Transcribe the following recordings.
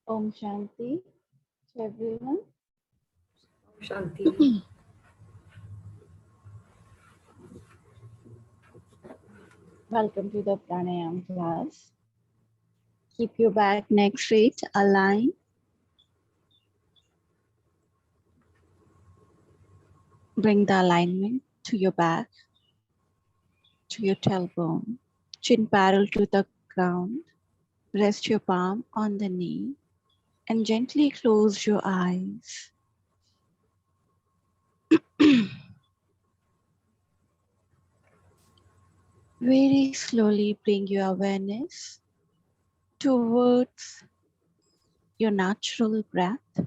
Om Shanti to everyone. Shanti. Welcome to the pranayam class. Keep your back neck straight, align. Bring the alignment to your back, to your tailbone. Chin parallel to the ground. Rest your palm on the knee and gently close your eyes. Very slowly bring your awareness towards your natural breath,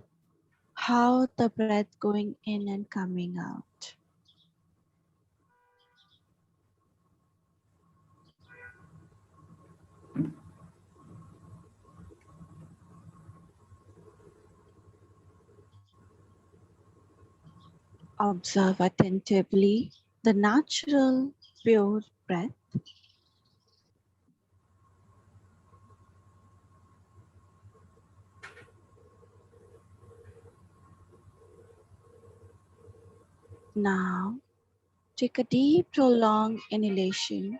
how the breath going in and coming out. Observe attentively the natural pure breath. Now take a deep prolonged inhalation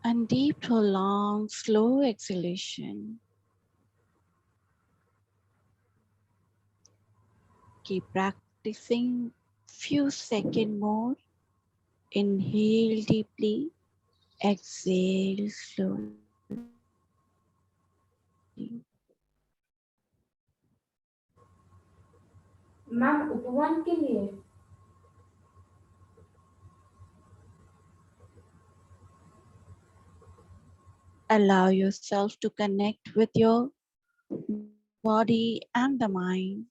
and deep prolonged slow exhalation. Keep practicing few seconds more. Inhale deeply, exhale slowly. Ma'am उपवन के लिए Allow yourself to connect with your body and the mind.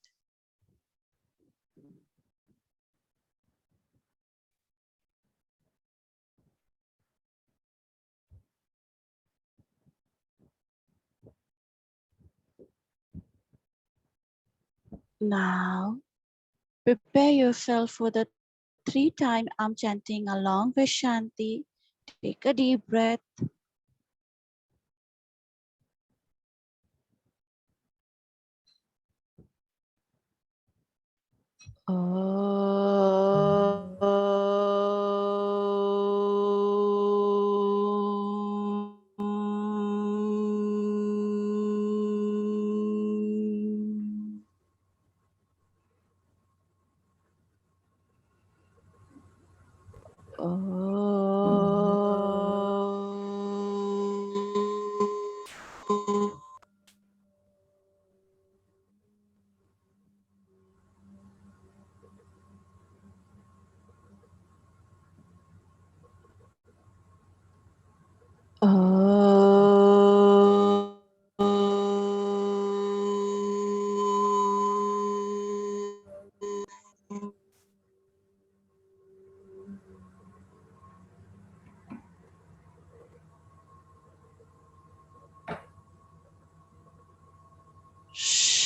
Now, prepare yourself for the 3-time Am chanting along with Shanti. Take a deep breath.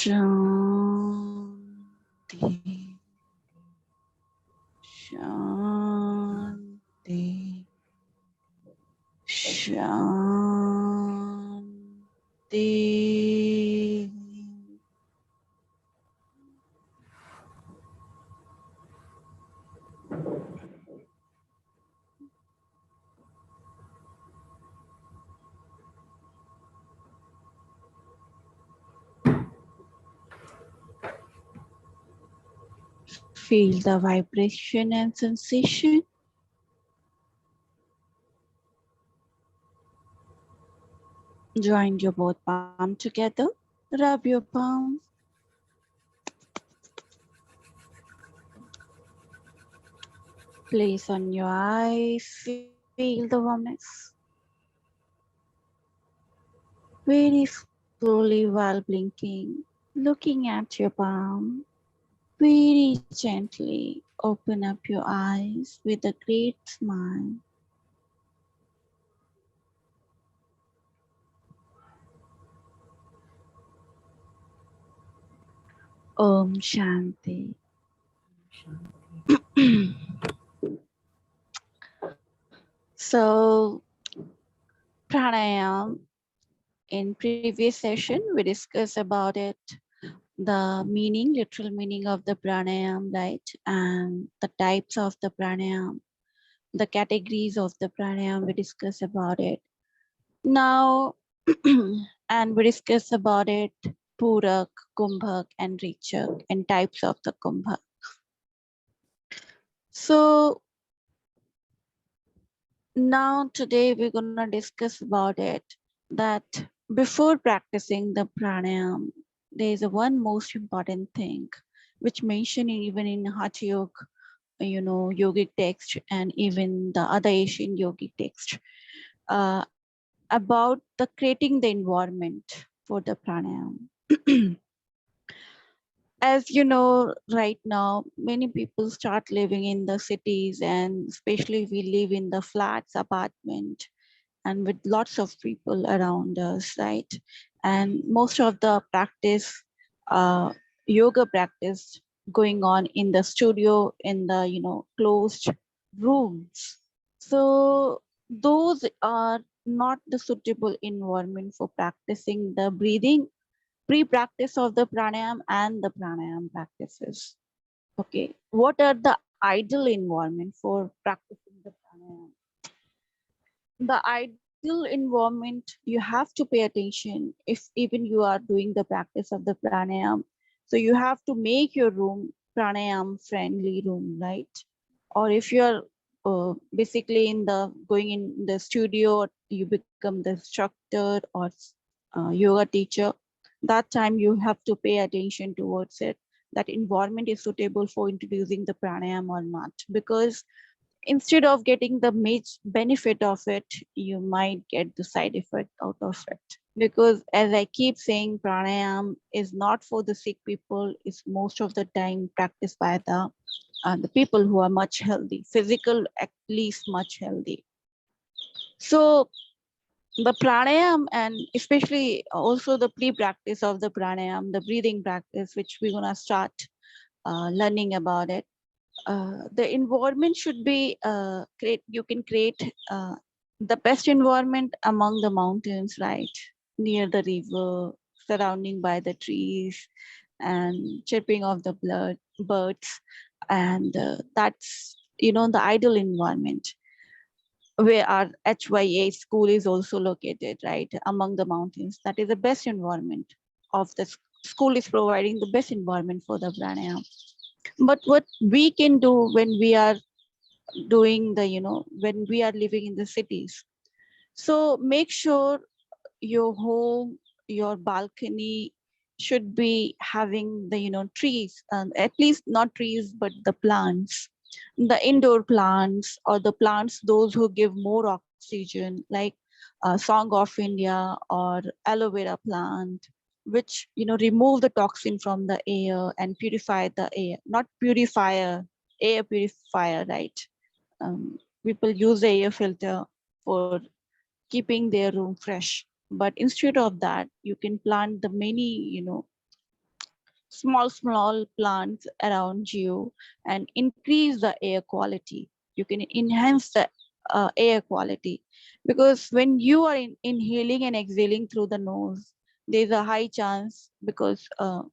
Shanti, Shanti, Shanti. Feel the vibration and sensation. Join your both palms together. Rub your palms. Place on your eyes. Feel the warmness. Very slowly while blinking, looking at your palm. Very gently open up your eyes with a great smile. Om Shanti. So Pranayam. In previous session, we discussed about it, the meaning, literal meaning of the pranayam, right? And the types of the pranayam, the categories of the pranayam, we discussed about it. Now, and we discussed about it, Purak, Kumbhak, and Rechak, and types of the Kumbhak. So now today we're gonna discuss about it, that before practicing the pranayam, there is a one most important thing which mentioned even in Hatha Yoga, yogic text, and even the other Asian yogic text, uh, about the creating the environment for the pranayam. As you know, right now, many people start living in the cities, and especially we live in the flats, apartment, and with lots of people around us, right? And most of the practice, uh, yoga practice going on in the studio, in the, closed rooms. So those are not the suitable environment for practicing the breathing, pre-practice of the pranayam and the pranayam practices. Okay, what are the ideal environment for practicing the pranayam? The ideal environment, you have to pay attention if even you are doing the practice of the pranayam. So you have to make your room pranayam friendly room, right? Or if you are basically in the going in the studio, you become the instructor or yoga teacher, that time you have to pay attention towards it, that environment is suitable for introducing the pranayam or not, because instead of getting the benefit of it, you might get the side effect out of it. Because as I keep saying, pranayam is not for the sick people, it's most of the time practiced by the people who are much healthy, physical at least much healthy. So the pranayam, and especially also the pre-practice of the pranayam, the breathing practice, which we're gonna start learning about it. The environment should be you can create the best environment among the mountains, right? Near the river, surrounding by the trees and chirping of the birds. And that's, the ideal environment where our HYA school is also located, right? Among the mountains. That is the best environment of the school is providing the best environment for the pranayam. But what we can do when we are doing the, when we are living in the cities, so make sure your home, your balcony should be having the, trees, at least not trees but the plants, the indoor plants, or the plants those who give more oxygen, like Song of India or aloe vera plant, which, remove the toxin from the air and purify the air, not purifier, air purifier, right? People use the air filter for keeping their room fresh. But instead of that, you can plant the many, small plants around you and increase the air quality. You can enhance the air quality, because when you are inhaling and exhaling through the nose, there's a high chance, because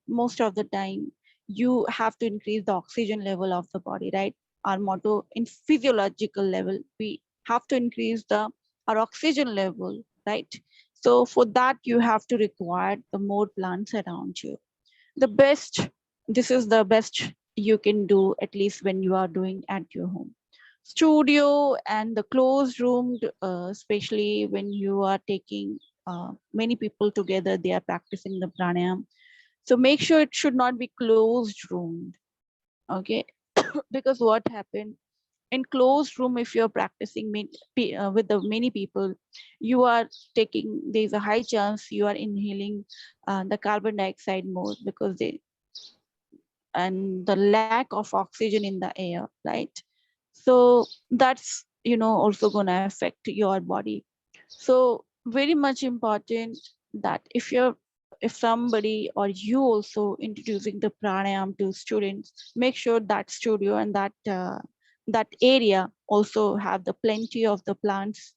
most of the time you have to increase the oxygen level of the body, right? Our motto in physiological level, we have to increase the our oxygen level, right? So for that, you have to require the more plants around you. The best, this is the best you can do, at least when you are doing at your home. Studio and the closed room, especially when you are taking many people together, they are practicing the pranayam. So make sure it should not be closed room. Okay. Because what happened in closed room, if you're practicing with the many people, you are taking, there's a high chance you are inhaling the carbon dioxide more, because they, and the lack of oxygen in the air, right? So that's, also going to affect your body. So very much important that if somebody or you also introducing the pranayam to students, make sure that studio and that area also have the plenty of the plants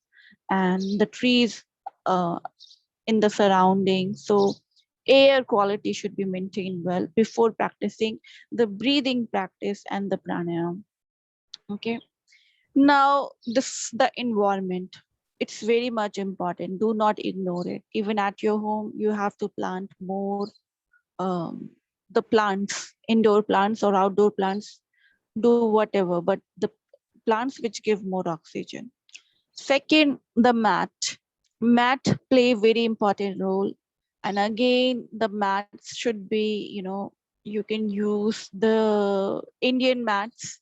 and the trees in the surroundings. So air quality should be maintained well before practicing the breathing practice and the pranayama. Okay. Now, the environment. It's very much important. Do not ignore it. Even at your home, you have to plant more the plants, indoor plants or outdoor plants. Do whatever, but the plants which give more oxygen. Second, the mat. Mat play very important role. And again, the mats should be, you can use the Indian mats,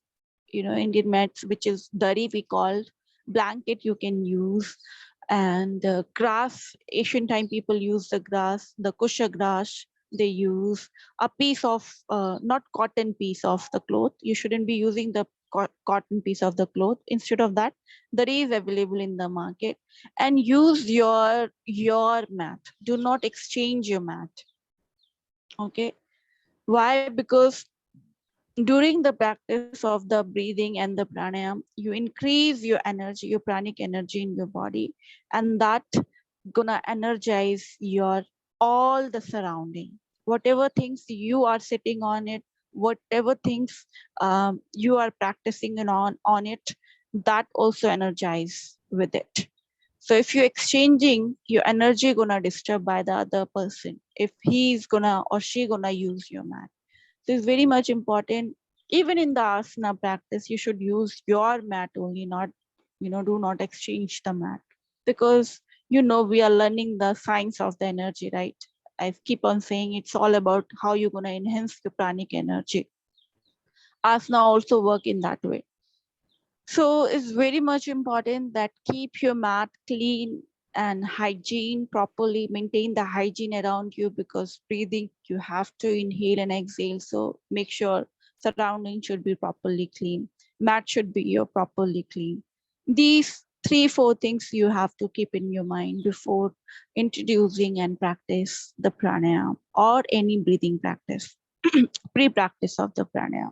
Indian mats, which is dari we called, blanket you can use. And grass, Asian time people use the grass, the kusha grass, they use a piece of, not cotton piece of the cloth. You shouldn't be using the cotton piece of the cloth. Instead of that, that is available in the market, and use your mat. Do not exchange your mat. Okay. Why? Because during the practice of the breathing and the pranayam, you increase your energy, your pranic energy in your body, and that gonna energize your all the surrounding. Whatever things you are sitting on it, whatever things you are practicing and on it, that also energize with it. So if you're exchanging, your energy gonna disturb by the other person if he's gonna or she gonna use your mat. So it's very much important. Even in the asana practice, you should use your mat only, not, do not exchange the mat. Because, we are learning the science of the energy, right? I keep on saying it's all about how you're going to enhance your pranic energy. Asana also work in that way. So it's very much important that keep your mat clean and hygiene properly, maintain the hygiene around you, because breathing, you have to inhale and exhale. So make sure surrounding should be properly clean. Mat should be your properly clean. These 3-4 things you have to keep in your mind before introducing and practice the pranayama or any breathing practice, pre-practice of the pranayama.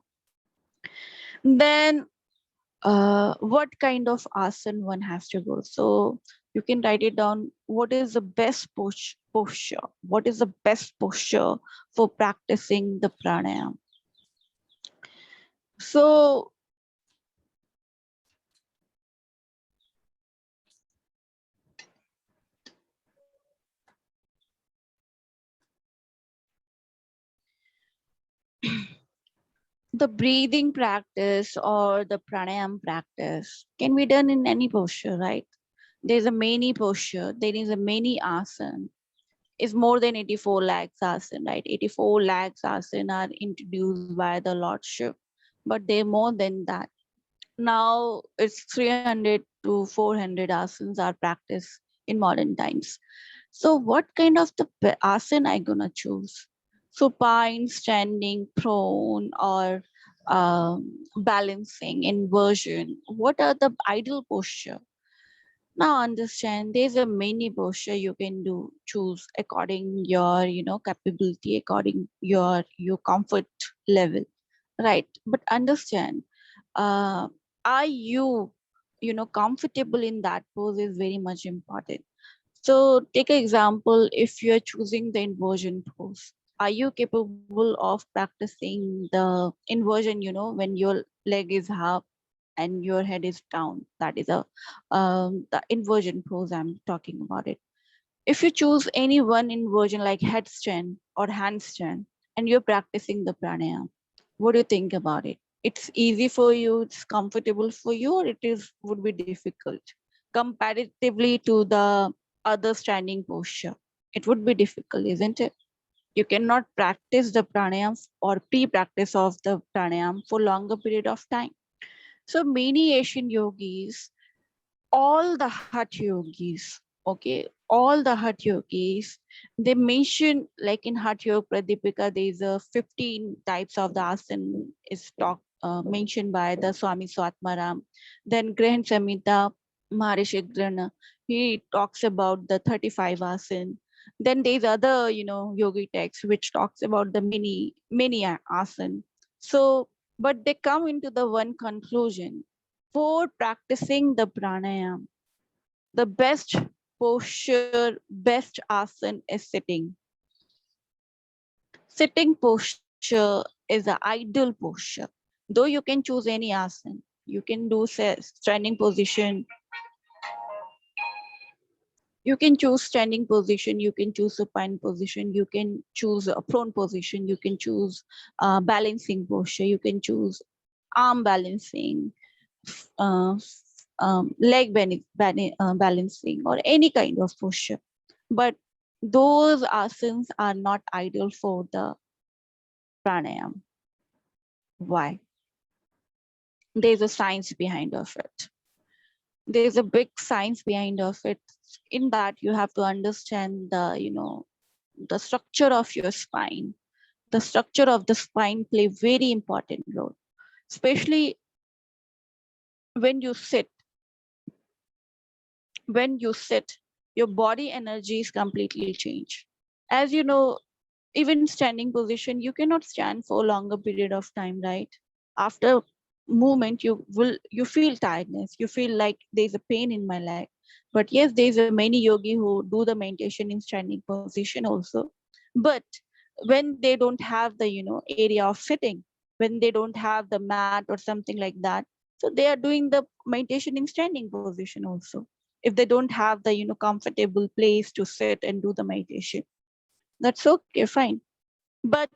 Then what kind of asana one has to go. So you can write it down. What is the best posture? What is the best posture for practicing the pranayama? So the breathing practice or the pranayama practice can be done in any posture, right? There's a many posture. There is a many asana. Is more than 84 lakhs asana, right? 84 lakhs asana are introduced by the Lordship, but they're more than that. Now it's 300 to 400 asanas are practiced in modern times. So what kind of the asana I gonna choose? Supine, standing, prone, or balancing, inversion? What are the ideal posture? Now understand there's a many posture you can do, choose according your, capability, according your comfort level, right? But understand, uh, are you, comfortable in that pose is very much important. So take an example, if you're choosing the inversion pose, are you capable of practicing the inversion, when your leg is up and your head is down? That is a the inversion pose I'm talking about it. If you choose any one inversion like headstand or handstand and you're practicing the pranayama, what do you think about it? It's easy for you, it's comfortable for you, or it is would be difficult comparatively to the other standing posture? It would be difficult, isn't it? You cannot practice the pranayama or pre-practice of the pranayama for longer period of time. So many Asian yogis, all the Hatha yogis, okay, all the Hatha yogis, they mention like in Hatha Yoga Pradipika, there is a 15 types of the asana is mentioned by the Swami Swatmaram. Then Graham Samhita, Maharishi Grana, he talks about the 35 asana. Then there's other, yogi texts which talks about the many asana. So, but they come into the one conclusion: for practicing the pranayam, the best posture, best asana is sitting. Sitting posture is the ideal posture. Though you can choose any asana, you can do standing position, you can choose standing position, you can choose supine position, you can choose a prone position, you can choose balancing posture, you can choose arm balancing, uh, leg balancing, or any kind of posture. But those asanas are not ideal for the pranayam. Why? There's a science behind of it. There's a big science behind of it. In that, you have to understand the structure of your spine. The structure of the spine play very important role, especially when you sit. When you sit, your body energy is completely changed. As you know, even standing position, you cannot stand for a longer period of time, right? After movement, you feel tiredness, you feel like there's a pain in my leg. But yes, there's a many yogi who do the meditation in standing position also. But when they don't have the area of sitting, when they don't have the mat or something like that, so they are doing the meditation in standing position also, if they don't have the comfortable place to sit and do the meditation. That's okay, fine. But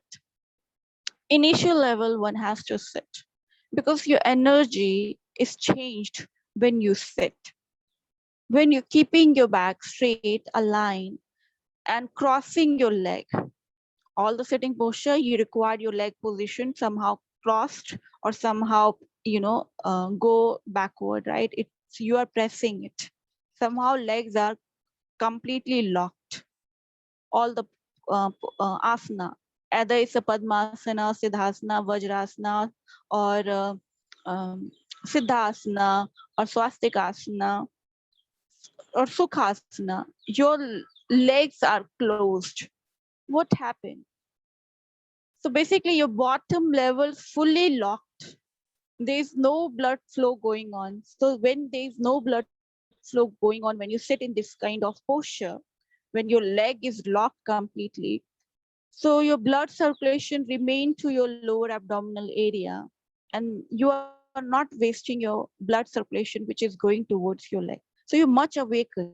initial level, one has to sit, because your energy is changed when you sit. When you're keeping your back straight, aligned, and crossing your leg, all the sitting posture, you require your leg position somehow crossed, or somehow go backward, right? It's you are pressing it. Somehow legs are completely locked. All the asana, either it's a Padmasana, Siddhasana, Vajrasana, or Siddhasana, or Swastikasana, or Sukhasana, your legs are closed. What happened? So basically, your bottom level fully locked. There is no blood flow going on. So when there is no blood flow going on, when you sit in this kind of posture, when your leg is locked completely, so your blood circulation remain to your lower abdominal area, and you are not wasting your blood circulation, which is going towards your leg. So you're much awakened.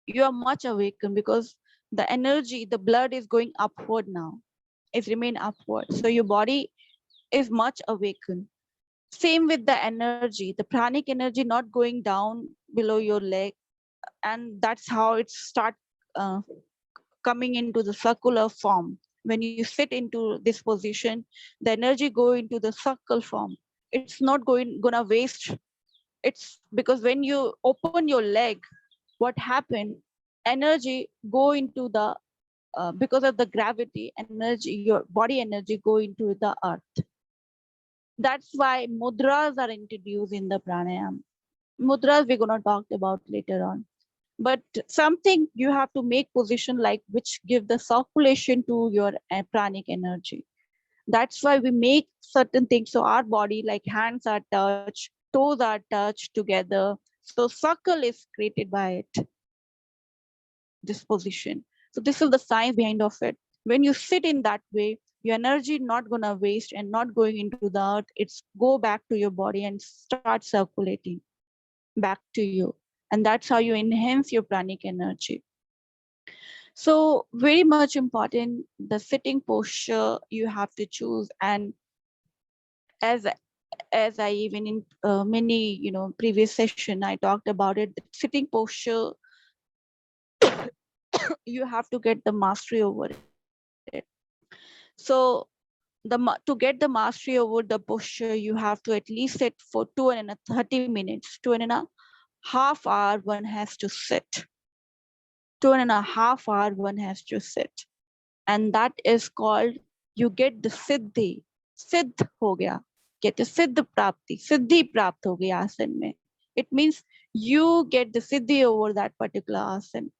You are much awakened because the energy, the blood is going upward now. It's remain upward. So your body is much awakened. Same with the energy, the pranic energy not going down below your leg, and that's how it start uh, coming into the circular form. When you sit into this position, the energy go into the circle form. It's not gonna waste. It's because when you open your leg, what happened? Energy go into the because of the gravity, energy, your body energy go into the earth. That's why mudras are introduced in the pranayam. Mudras we're gonna talk about later on. But something you have to make position like which give the circulation to your pranic energy. That's why we make certain things so our body, like hands are touched, toes are touched together. So circle is created by it, this position. So this is the science behind of it. When you sit in that way, your energy not gonna waste and not going into the earth. It's go back to your body and start circulating back to you. And that's how you enhance your pranic energy. So very much important, the sitting posture you have to choose. And as as I even in many previous session I talked about it, the sitting posture you have to get the mastery over it. So to get the mastery over the posture, you have to at least sit for 2.30 minutes, 2.5 hours one has to sit. 2.5 hours one has to sit. And that is called, you get the siddhi. सिद्ध हो गया, कहते सिद्ध प्राप्ति, सिद्धि प्राप्त हो गई आसन में. It means you get the siddhi over that particular asan,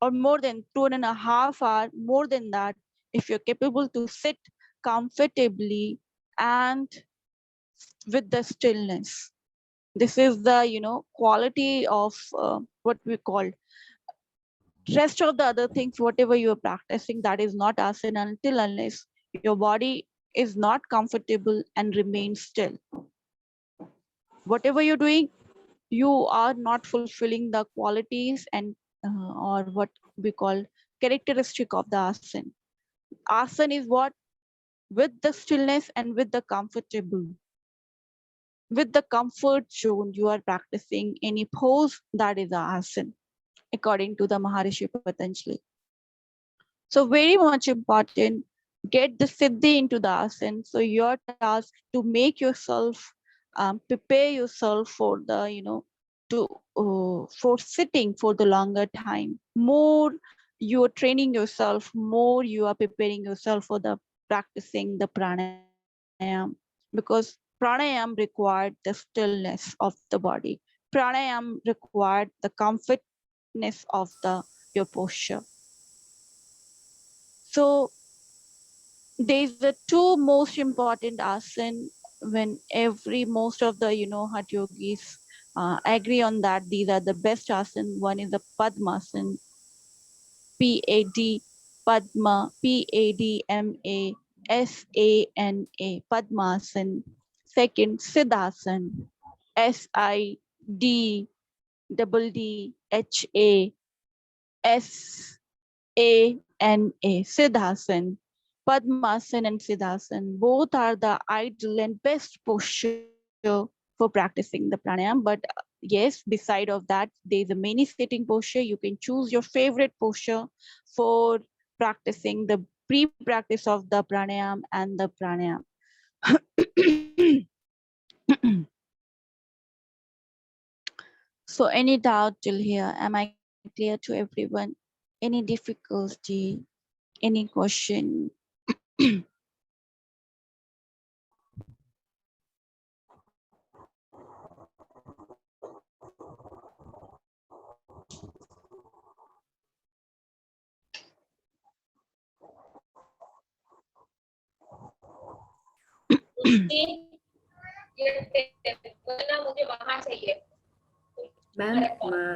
or more than 2.5 hours, more than that, if you're capable to sit comfortably and with the stillness. This is the, quality of what we call rest of the other things, whatever you are practicing, that is not asana until unless your body is not comfortable and remains still. Whatever you're doing, you are not fulfilling the qualities and or what we call characteristic of the asana. Asana is what? With the stillness and with the comfortable, with the comfort zone, you are practicing any pose, that is the asana, according to the Maharishi Patanjali. So very much important, get the siddhi into the asana. So your task to make yourself, prepare yourself for the, to for sitting for the longer time. More you are training yourself, more you are preparing yourself for the practicing the pranayam, because pranayam required the stillness of the body. Pranayam required the comfortness of the your posture. So there's the two most important asana when every most of the hot yogis agree on that these are the best asana. One is the Padmasana, PAD, Padma, PADMASANA, Padmasana. Second, Siddhasana, SIDDHASANA, Siddhasana. Padmasana and Siddhasana, both are the ideal and best posture for practicing the pranayam. But yes, beside of that, there's a many sitting posture. You can choose your favorite posture for practicing the pre-practice of the pranayam and the pranayam. So any doubt till here? Am I clear to everyone? Any difficulty? Any question? Ma'am,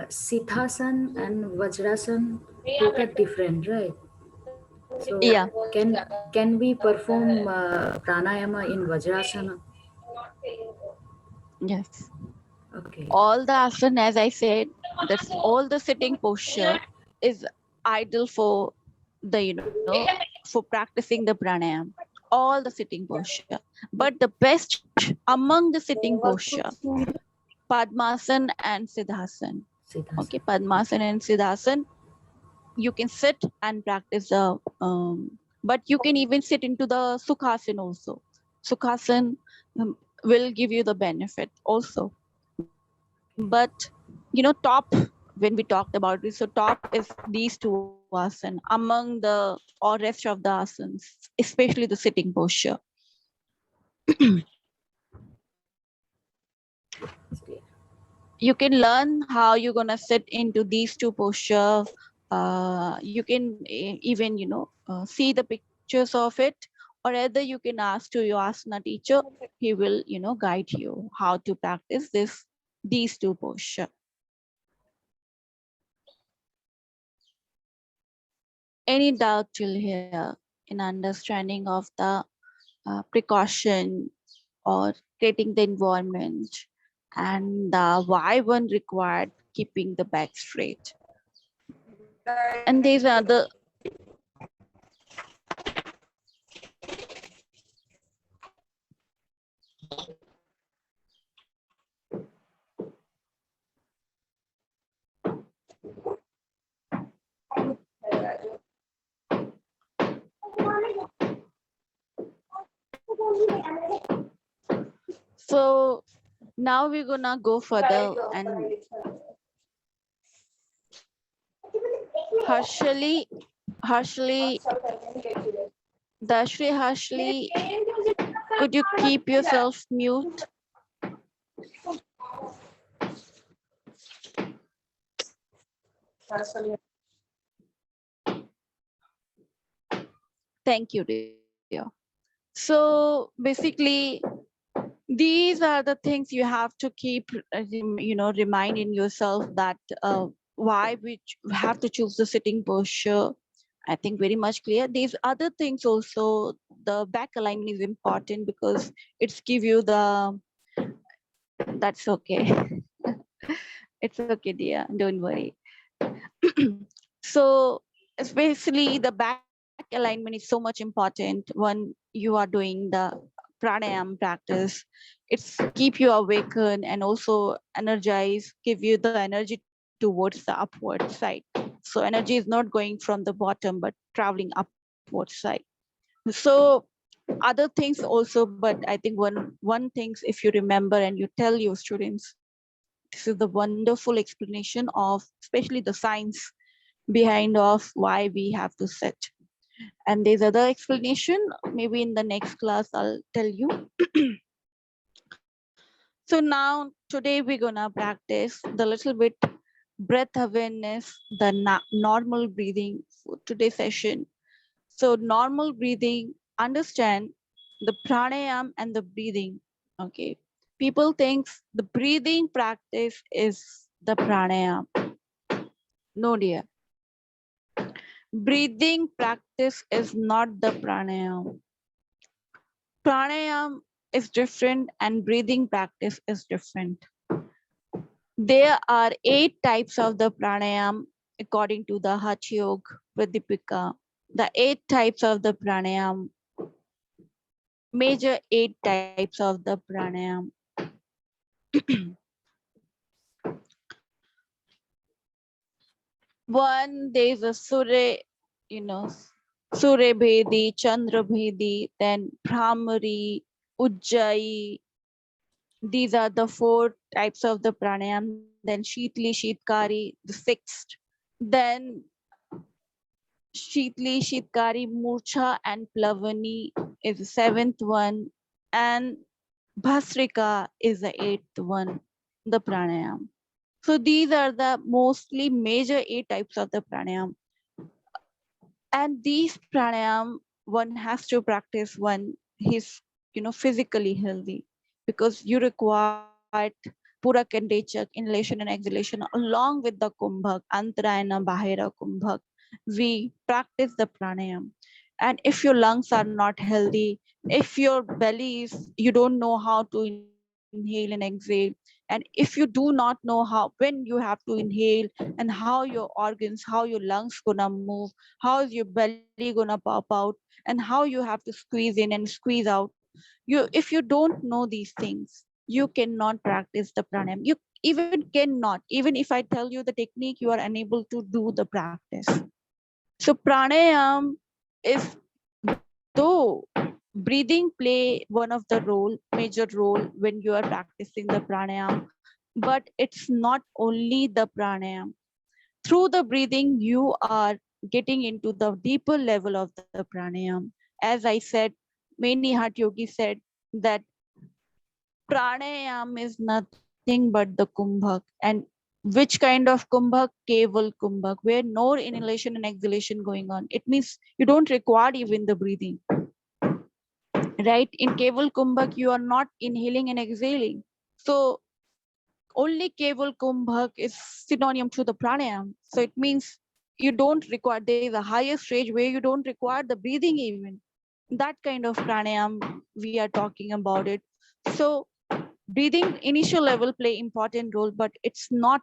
Sithasan and Vajrasan both are different, right? So Yeah. can we perform pranayama in Vajrasana? Yes. Okay. All the asana, as I said, that's all the sitting posture is ideal for the, for practicing the pranayam. All the sitting posture. But the best among the sitting posture, Padmasana and Siddhasana. Okay, Sithasan. Padmasana and Siddhasana, you can sit and practice the, but you can even sit into the Sukhasana also. Sukhasana will give you the benefit also. But top, when we talked about it, so top is these two asanas among the or rest of the asanas, especially the sitting posture. You can learn how you're gonna sit into these two posture. You can even see the pictures of it, or either you can ask to your asana teacher. He will guide you how to practice these two posture. Any doubt till here in understanding of the precaution or creating the environment and why one required keeping the back straight? And these are the so now we're gonna go further and Harshali, Harshali, Dashri Harshali, could you keep yourself mute? Thank you, dear. So basically, These are the things you have to keep, reminding yourself that why have to choose the sitting posture. I think very much clear. These other things also, the back alignment is important because it's give you the, that's okay. It's okay, dear. Don't worry. So especially the back alignment is so much important when you are doing the pranayam practice. It's keep you awakened and also energize, give you the energy towards the upward side. So energy is not going from the bottom but traveling upward side. So other things also, but I think one things, if you remember and you tell your students, this is the wonderful explanation of especially the science behind of why we have to sit. And there's other explanation, maybe in the next class I'll tell you. So now today we're gonna practice the little bit breath awareness, the normal breathing for today's session. So normal breathing, understand the pranayam and the breathing. Okay. People think the breathing practice is the pranayam. No, dear. Breathing practice is not the pranayam. Pranayam is different and breathing practice is different. There are 8 types of the pranayam according to the Hatha Yoga Pradipika. The 8 types of the pranayam, major 8 types of the pranayam. One, there is a Surya, Surya Bhedi, Chandra Bhedi, then Brahmari, Ujjayi. These are the 4 types of the pranayam. Then Shitli, Shitkari, the 6th. Then Shitli, Shitkari, Murcha, and Plavani is the 7th one. And Bhasrika is the 8th one, the pranayam. So these are the mostly major 8 types of the pranayam. And these pranayam one has to practice when he's physically healthy, because you require pura Kendechak, inhalation and exhalation, along with the kumbhak, antarayana, bahira kumbhak. We practice the pranayam. And if your lungs are not healthy, if your belly is, you don't know how to inhale and exhale, and if you do not know how when you have to inhale and how your organs, how your lungs gonna move, how is your belly gonna pop out, and how you have to squeeze in and squeeze out, if you don't know these things, you cannot practice the pranayam. You even cannot, even if I tell you the technique, you are unable to do the practice. So pranayam is, though breathing play one of the major role when you are practicing the pranayam, but it's not only the pranayam. Through the breathing, you are getting into the deeper level of the pranayam. As I said, many Hatha yogis said that pranayam is nothing but the kumbhak. And which kind of kumbhak? Keval kumbhak, where no inhalation and exhalation going on. It means you don't require even the breathing, right? In Keval kumbhak, you are not inhaling and exhaling. So only Keval kumbhak is synonym to the pranayam. So it means you don't require, there is a higher stage where you don't require the breathing even. That kind of pranayam we are talking about it. So breathing initial level play important role, but it's not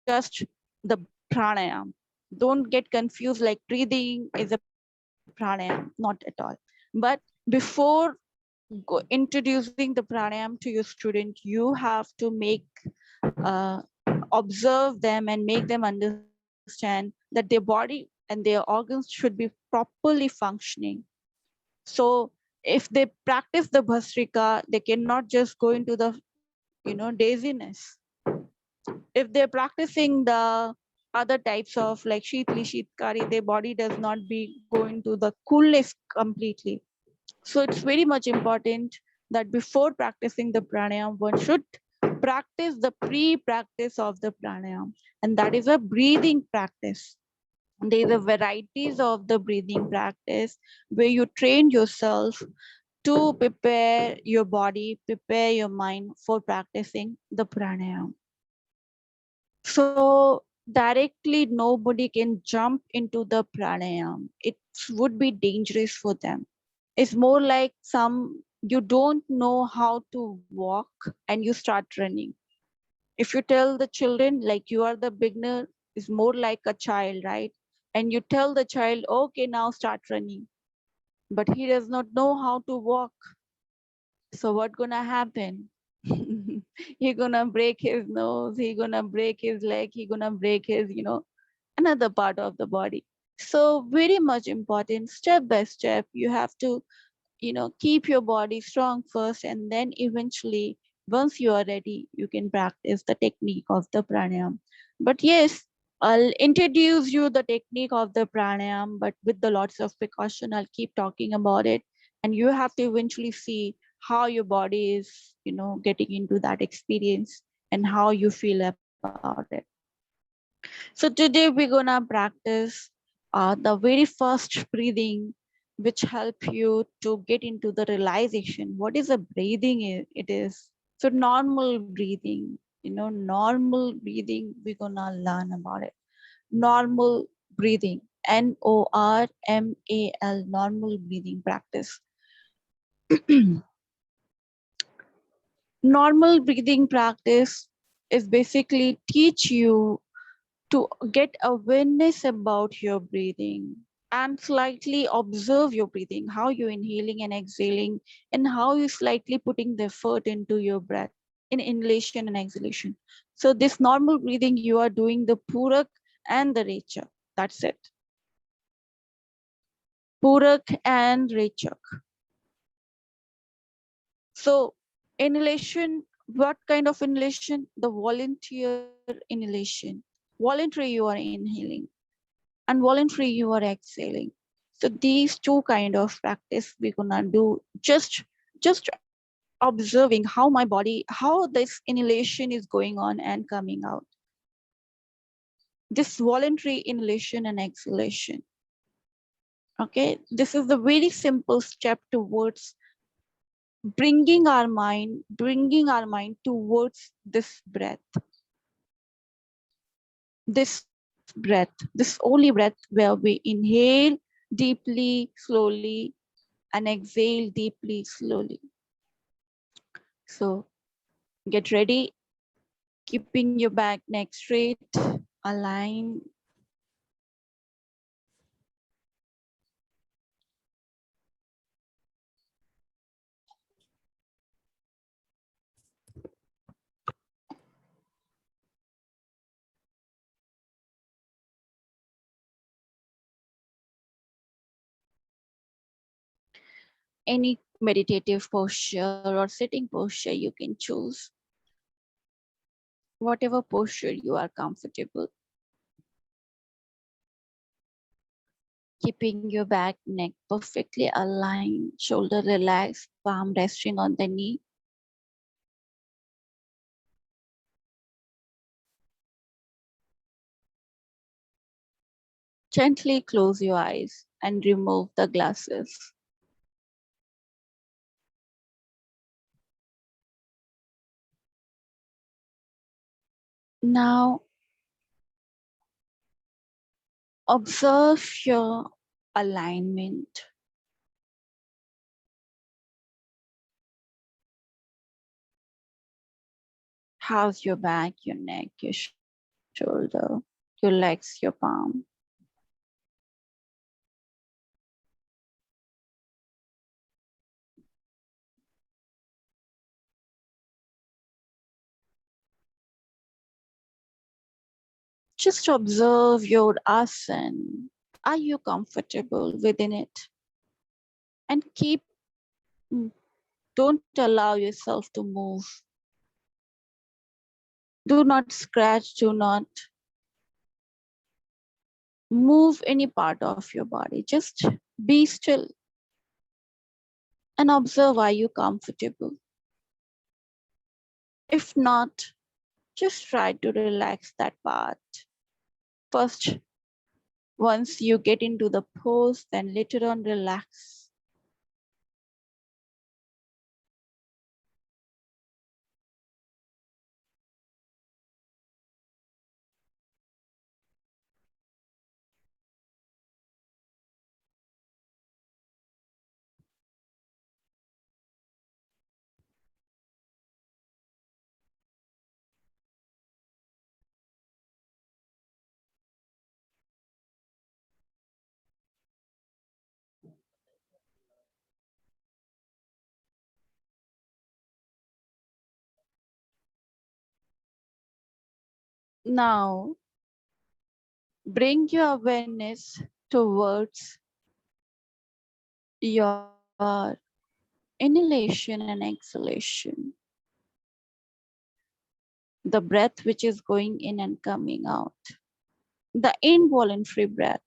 just the pranayam. Don't get confused like breathing is a pranayam, not at all. But before introducing the pranayam to your student, you have to uh, observe them and make them understand that their body and their organs should be properly functioning. So if they practice the bhasrika, they cannot just go into the dizziness. If they're practicing the other types of like shitli, shitkari, their body does not be going to the coolness completely. So it's very much important that before practicing the pranayam, one should practice the pre-practice of the pranayam, and that is a breathing practice. There are varieties of the breathing practice where you train yourself to prepare your body, prepare your mind for practicing the pranayama. So directly nobody can jump into the pranayama. It would be dangerous for them. It's more like you don't know how to walk and you start running. If you tell the children like you are the beginner, is more like a child, right? And you tell the child, okay, now start running, but he does not know how to walk. So what gonna happen? He gonna break his nose, he gonna break his leg, he gonna break his, another part of the body. So very much important, step by step, you have to, keep your body strong first, and then eventually, once you are ready, you can practice the technique of the pranayam. But yes, I'll introduce you the technique of the pranayam, but with the lots of precaution, I'll keep talking about it. And you have to eventually see how your body is, getting into that experience and how you feel about it. So today we're gonna practice the very first breathing, which help you to get into the realization what is a breathing. It is so normal breathing. Normal breathing. We're gonna learn about it. Normal breathing. NORMAL. Normal breathing practice. Normal breathing practice is basically teach you to get awareness about your breathing and slightly observe your breathing, how you're inhaling and exhaling, and how you slightly putting the effort into your breath in inhalation and exhalation. So this normal breathing, you are doing the Purak and the Rechak. That's it. Purak and Rechak. So inhalation, what kind of inhalation? The volunteer inhalation. Voluntary you are inhaling, and voluntary you are exhaling. So these two kind of practice we're gonna do, just observing how my body, how this inhalation is going on and coming out. This voluntary inhalation and exhalation. Okay, this is the very simple step towards bringing our mind towards this breath, this breath, this only breath where we inhale deeply, slowly, and exhale deeply, slowly. So get ready, keeping your back neck straight, align. Any meditative posture or sitting posture you can choose, whatever posture you are comfortable. Keeping your back, neck perfectly aligned, shoulder relaxed, palm resting on the knee. Gently close your eyes and remove the glasses. Now observe your alignment. How's your back, your neck, your shoulder, your legs, your palm? Just observe your asana. Are you comfortable within it? And don't allow yourself to move. Do not scratch, do not move any part of your body. Just be still and observe, are you comfortable? If not, just try to relax that part. First, once you get into the pose, then later on relax. Now, bring your awareness towards your inhalation and exhalation, the breath which is going in and coming out, the involuntary breath.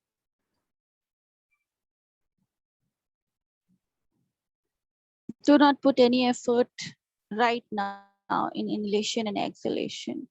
Do not put any effort right now in inhalation and exhalation.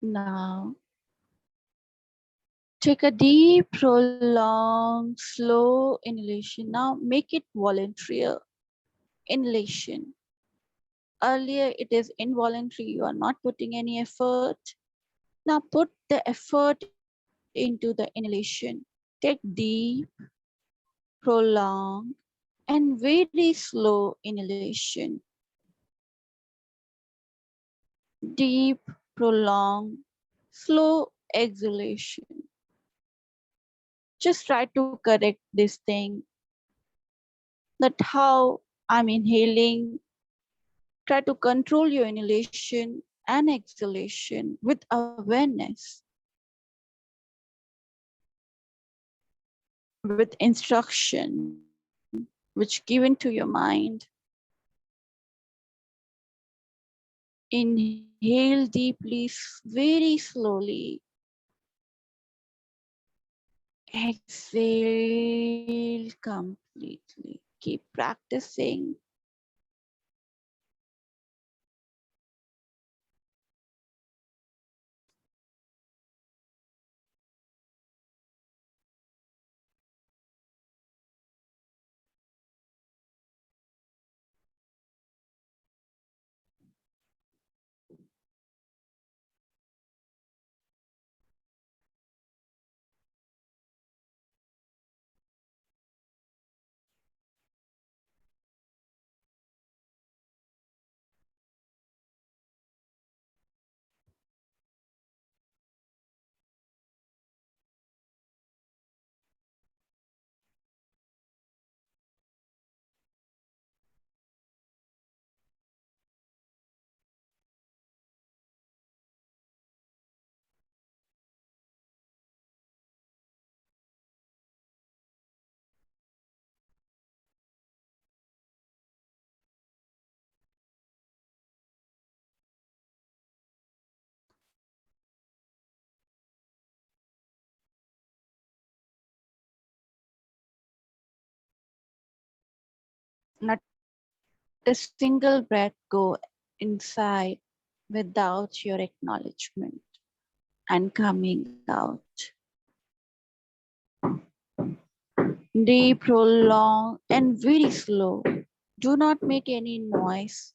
Now, take a deep, prolonged, slow inhalation. Now, make it voluntary inhalation. Earlier, it is involuntary. You are not putting any effort. Now, put the effort into the inhalation. Take deep, prolonged, and very slow inhalation. Deep, prolonged, slow exhalation. Just try to correct this thing, that how I'm inhaling. Try to control your inhalation and exhalation with awareness, with instruction which given to your mind. Inhale deeply, very slowly. Exhale completely. Keep practicing. Not a single breath go inside without your acknowledgement and coming out. Deep, prolonged, and very slow. Do not make any noise.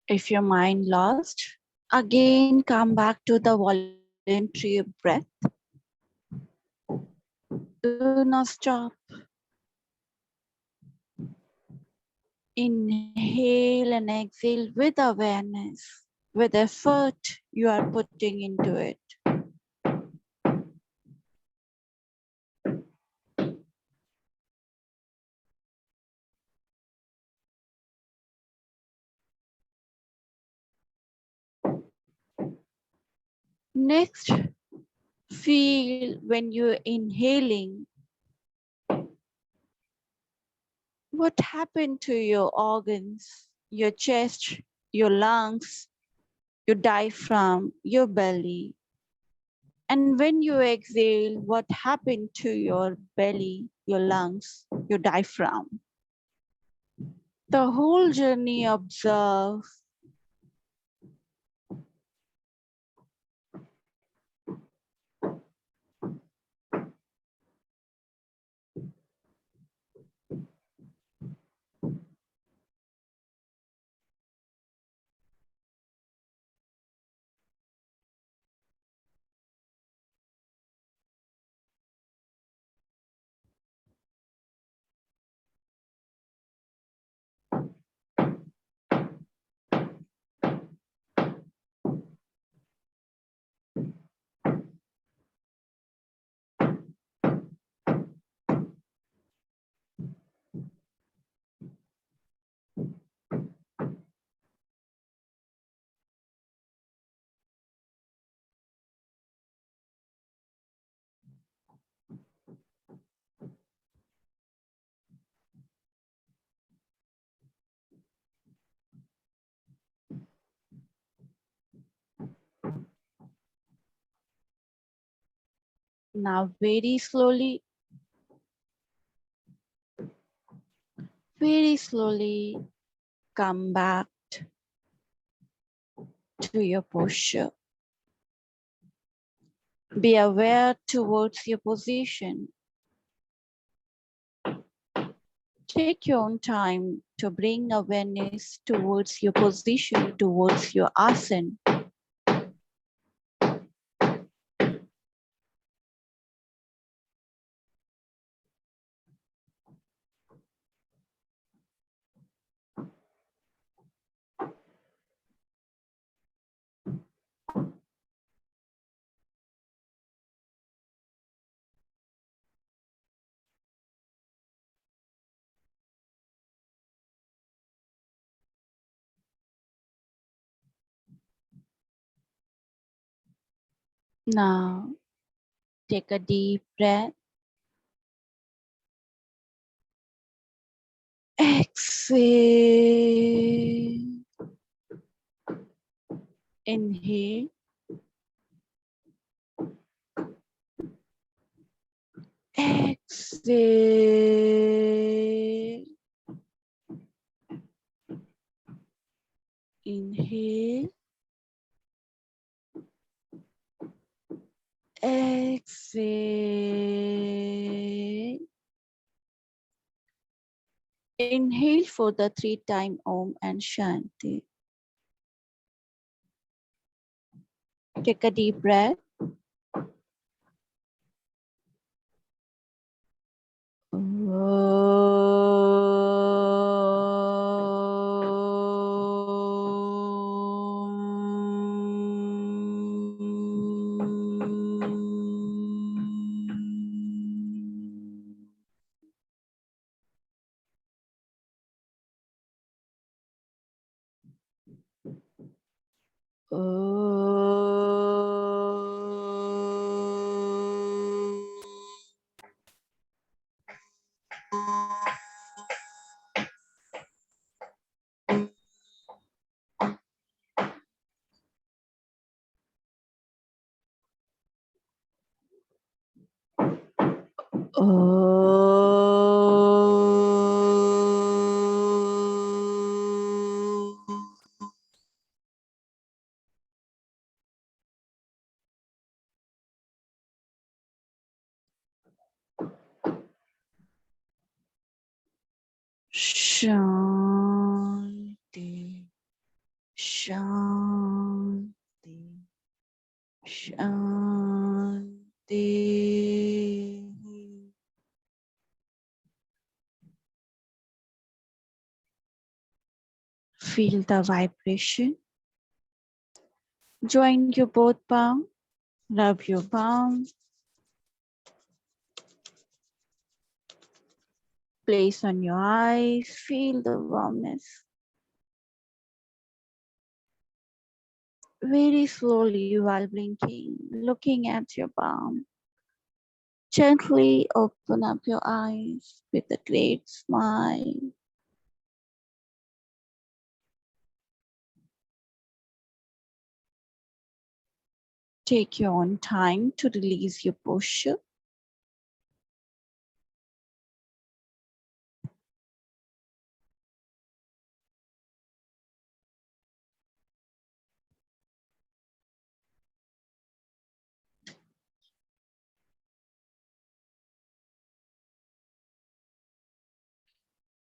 If your mind lost, again come back to the voluntary breath. Do not stop. Inhale and exhale with awareness, with effort you are putting into it. Next, feel when you're inhaling, what happened to your organs, your chest, your lungs, your diaphragm, your belly. And when you exhale, what happened to your belly, your lungs, your diaphragm. The whole journey observe. Now very slowly come back to your posture. Be aware towards your position. Take your own time to bring awareness towards your position, towards your asana. Now, take a deep breath. Exhale. Inhale. Exhale. Inhale. Exhale. Inhale for the 3-time Om and Shanti. Take a deep breath. Shanti, Shanti. Shanti. Feel the vibration. Join your both palm. Rub your palm. Place on your eyes. Feel the warmness. Very slowly while blinking, looking at your palm. Gently open up your eyes with a great smile. Take your own time to release your posture.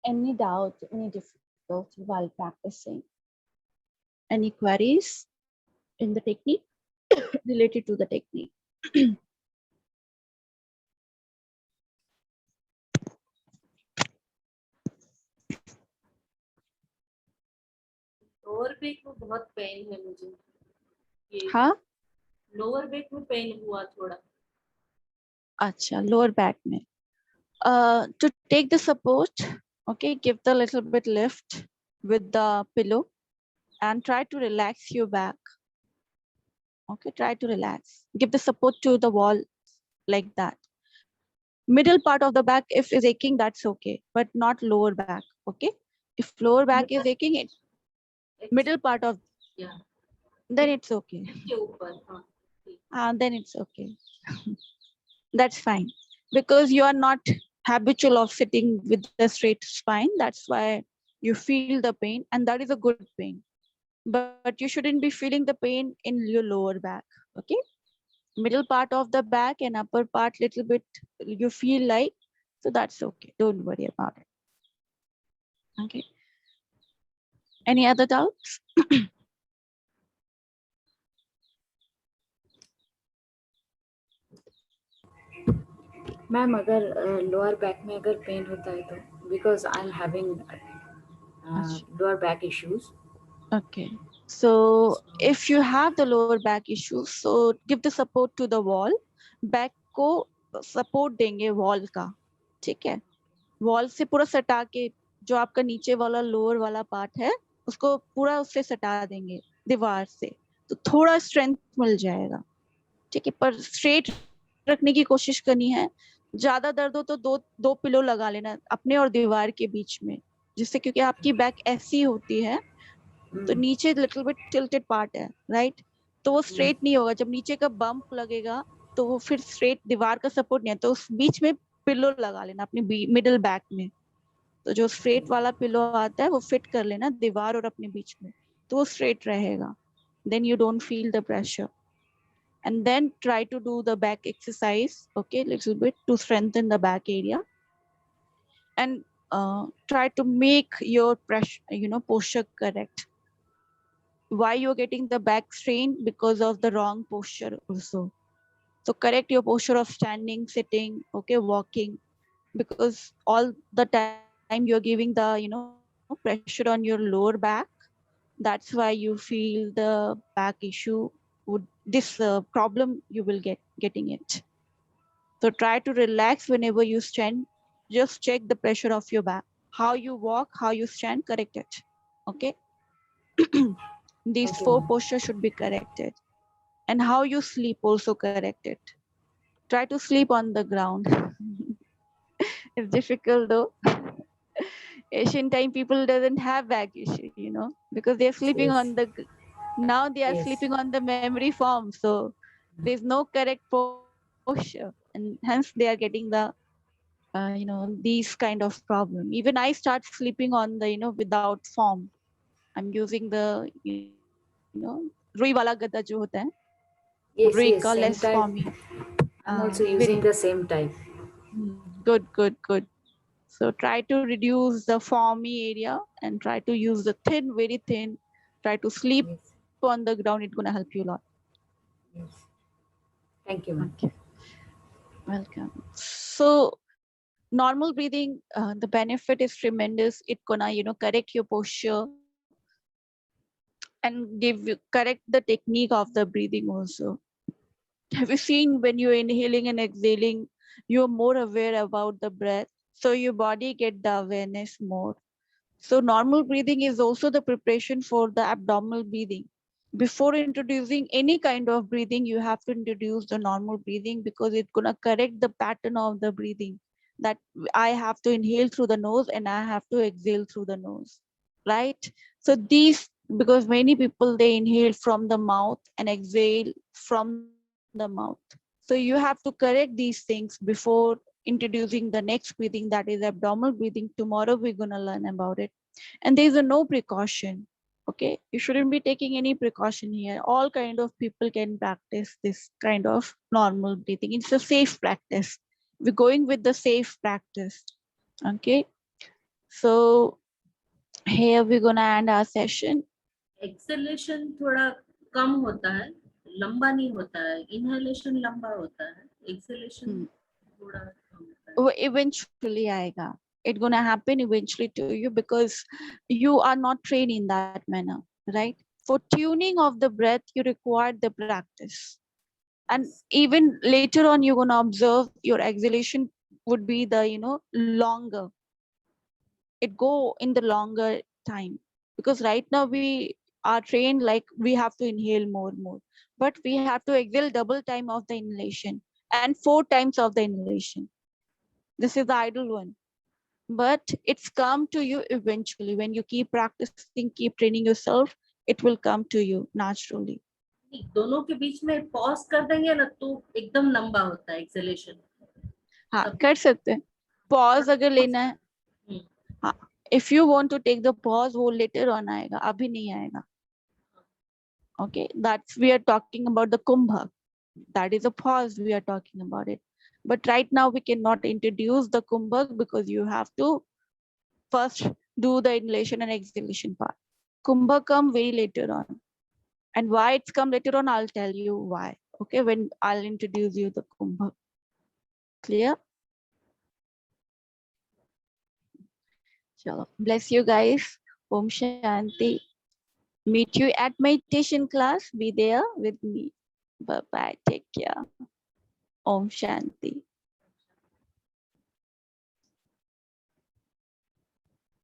Any doubt, any difficulty while practicing? Any queries in the technique related to the technique? Lower back में बहुत pen है मुझे ये हाँ lower back में pen हुआ थोड़ा अच्छा lower back में to take the support, okay, give the little bit lift with the pillow and try to relax your back. Okay, try to relax. Give the support to the wall like that. Middle part of the back, if is aching, that's okay, but not lower back. Okay, if lower back is aching, it middle part of yeah then it's okay. के ऊपर Then it's okay. That's fine because you are not habitual of sitting with the straight spine. That's why you feel the pain, and that is a good pain. But you shouldn't be feeling the pain in your lower back. Okay, middle part of the back and upper part little bit you feel like, so that's okay. Don't worry about it. Okay. Any other doubts? Ma'am अगर lower back में अगर pen होता है तो because I am having lower back issues Okay. So if you have the lower back issues, so give the support to the wall. Back को support देंगे wall का, ठीक है? Wall से पूरा सटा के जो आपका नीचे वाला lower वाला part है, उसको पूरा उससे सटा देंगे दीवार से, तो थोड़ा strength मिल जाएगा, ठीक है? पर straight रखने की कोशिश करनी है. ज्यादा दर्द हो तो दो पिलो लगा लेना अपने और दीवार के बीच में, जिससे क्योंकि आपकी बैक ऐसी होती है तो नीचे लिटिल बिट टिल्टेड पार्ट है, राइट? तो वो स्ट्रेट नहीं होगा. जब नीचे का बम्प लगेगा तो वो फिर स्ट्रेट दीवार का सपोर्ट नहीं है, तो उस बीच में पिलो लगा लेना अपने मिडिल बैक में. तो जो स्ट्रेट वाला पिलो आता है वो फिट कर लेना दीवार और अपने बीच में, तो वो स्ट्रेट रहेगा. Then you don't feel the pressure. And then try to do the back exercise, okay, little bit to strengthen the back area, and try to make your pressure, posture correct. Why you're getting the back strain? Because of the wrong posture also. So correct your posture of standing, sitting, okay, walking, because all the time you're giving the pressure on your lower back. That's why you feel the back issue. Would this problem you will getting it. So try to relax whenever you stand. Just check the pressure of your back. How you walk, how you stand, correct it. Okay. These Okay, 4 ma'am. postures should be corrected. And how you sleep also correct it. Try to sleep on the ground. It's difficult though. Asian time people doesn't have back issue, because they're sleeping Yes. on the now they are Yes. sleeping on the memory form. So there's no correct posture, and hence they are getting the these kind of problem. Even I start sleeping on the without form. I'm using the रुई वाला गद्दा जो होता है, Yes, रुई yes, का same less type. formy. I'm also Very using the same type. good. So try to reduce the formy area and try to use the thin, very thin Try to sleep Yes. on the ground. It's gonna help you a lot. Yes. Thank you, ma'am. Okay, welcome. So normal breathing, the benefit is tremendous. It gonna correct your posture and give you correct the technique of the breathing also. Have you seen when you're inhaling and exhaling, you're more aware about the breath, so your body get the awareness more. So normal breathing is also the preparation for the abdominal breathing. Before introducing any kind of breathing, you have to introduce the normal breathing because it's gonna correct the pattern of the breathing. That I have to inhale through the nose and I have to exhale through the nose, right? So these, because many people they inhale from the mouth and exhale from the mouth. So you have to correct these things before introducing the next breathing, that is abdominal breathing. Tomorrow we're gonna learn about it. And there's a no precaution. Okay, you shouldn't be taking any precaution here. All kind of people can practice this kind of normal breathing. It's a safe practice. We're going with the safe practice. Okay, so here we're gonna end our session. Acceleration थोड़ा कम होता है, लंबा नहीं होता है. Inhalation लंबा होता है, एक्सेलेशन थोड़ा कम होता है. Eventually aega. It's gonna happen eventually to you because you are not trained in that manner, right? For tuning of the breath, you require the practice. And even later on, you're gonna observe your exhalation would be the longer. It go in the longer time, because right now we are trained like we have to inhale more, but we have to exhale double time of the inhalation and 4 times of the inhalation. This is the ideal one, but it's come to you eventually. When you keep practicing, keep training yourself, it will come to you naturally. दोनों के बीच में pause कर देंगे ना तो एकदम लंबा होता है एक्सेलेशन. हाँ, कर सकते हैं. पॉज अगर लेना है, हाँ, if you want to take the pause, वो later on आएगा, अभी नहीं आएगा. Okay, that's we are talking about the kumbha. That is a pause we are talking about it. But right now we cannot introduce the kumbha because you have to first do the inhalation and exhalation part. Kumbha come way later on. And why it's come later on, I'll tell you why. Okay, when I'll introduce you the kumbha. Clear? Chalo. Bless you guys. Om Shanti. Meet you at meditation class. Be there with me. Bye bye. Take care. Om Shanti.